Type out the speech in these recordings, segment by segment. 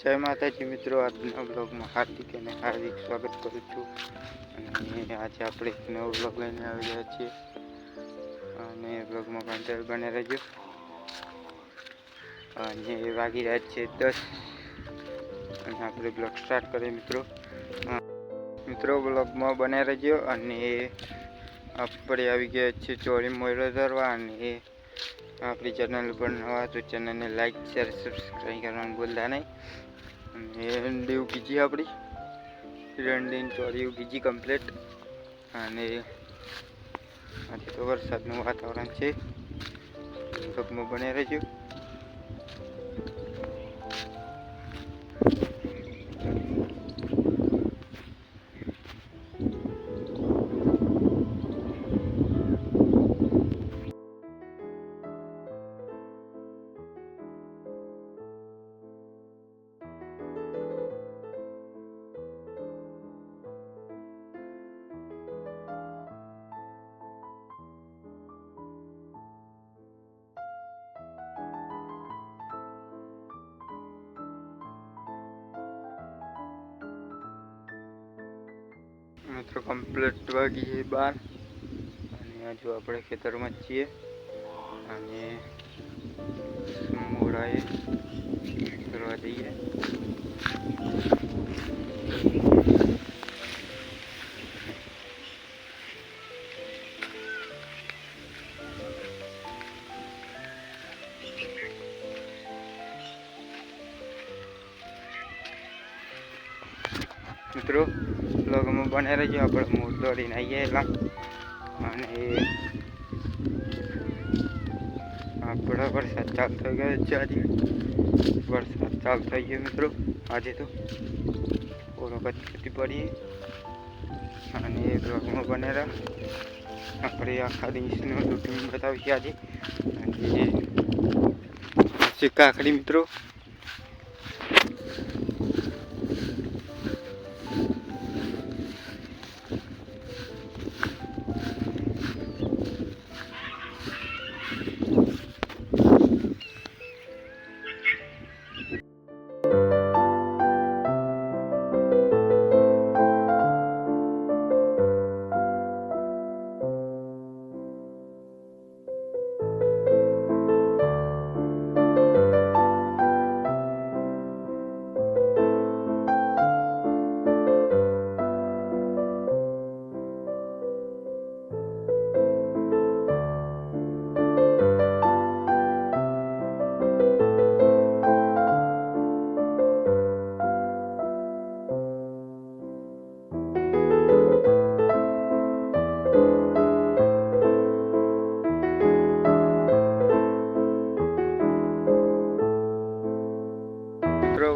જય માતાજી મિત્રો, આજના બ્લોગમાં હાર્દિક અને હાર્દિક સ્વાગત કરું છું. અને આજે આપણે એક નવો બ્લોગ લઈને આવી રહ્યા છીએ અને બ્લોગમાં કન્ટિન્યુ બને રહેજો. અને વાગી રહ્યા છે 10 અને આપણે બ્લોગ સ્ટાર્ટ કરીએ મિત્રો બ્લોગમાં બને રહેજો. અને આપણે આવી ગયા છીએ ચોરી મોયરો ધરવા. અને આપણી ચેનલ પર નવા તો ચેનલને લાઈક શેર સબસ્ક્રાઈબ કરવાનું ભૂલતા નહીં. અને દેવ કીજી આપણી રંડીન ચોરી કીજી કમ્પ્લીટ. અને આજે તો વરસાદનું વાતાવરણ છે, બ્લોગમાં બને રહેજો. મિત્રો કમ્પ્લીટ વાગી છે 12 અને હજુ આપણે ખેતરમાં જ છીએ. અને મોડાએ કરવા જઈએ. મિત્રો બ્લોગમાં બને રહેજો. આપણે મોર દોડીને આવીએ એલા. અને આપણે વરસાદ ચાલુ થઈ ગયો છે. આજે વરસાદ ચાલુ થઈ ગયો મિત્રો. આજે તો થોડો કચકચી પડી. અને બ્લોગમાં બને રહે. આપણે આખા દિવસનું રૂટીન બતાવીશું આજે. અને કાકડી મિત્રો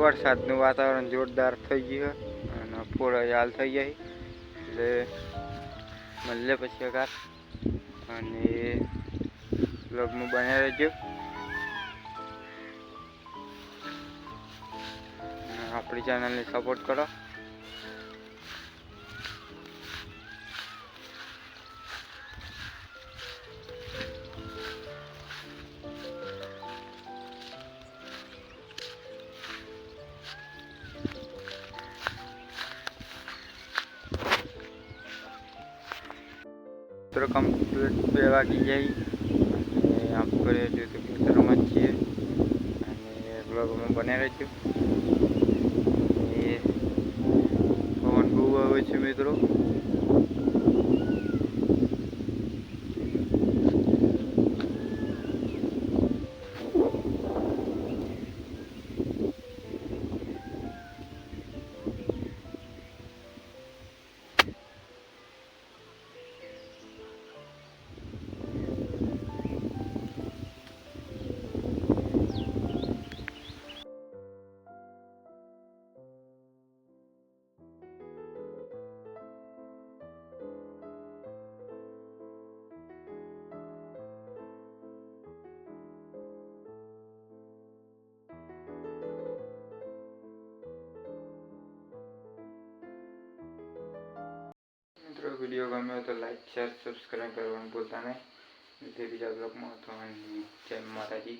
વરસાદનું વાતાવરણ જોરદાર થઈ ગયું અને પૂરો હાલ થઈ જાય. એટલે મળે પછી અગાર. અને બ્લોગમાં બન્યા રહેજો. આપણી ચેનલને સપોર્ટ કરો. મિત્રો કમ્પ્લીટ 2 વાગી જાય અને આપણે જો તો ખેતરમાં જ છીએ. અને બ્લોગમાં બને રહેજો. એ પવન બહુ આવે છે મિત્રો. વિડીયો ગમ્યો તો લાઈક શેર સબસ્ક્રાઈબ કરવાનું ભૂલતા નહીં. બીજા બ્લોગમાં તો જય માતાજી.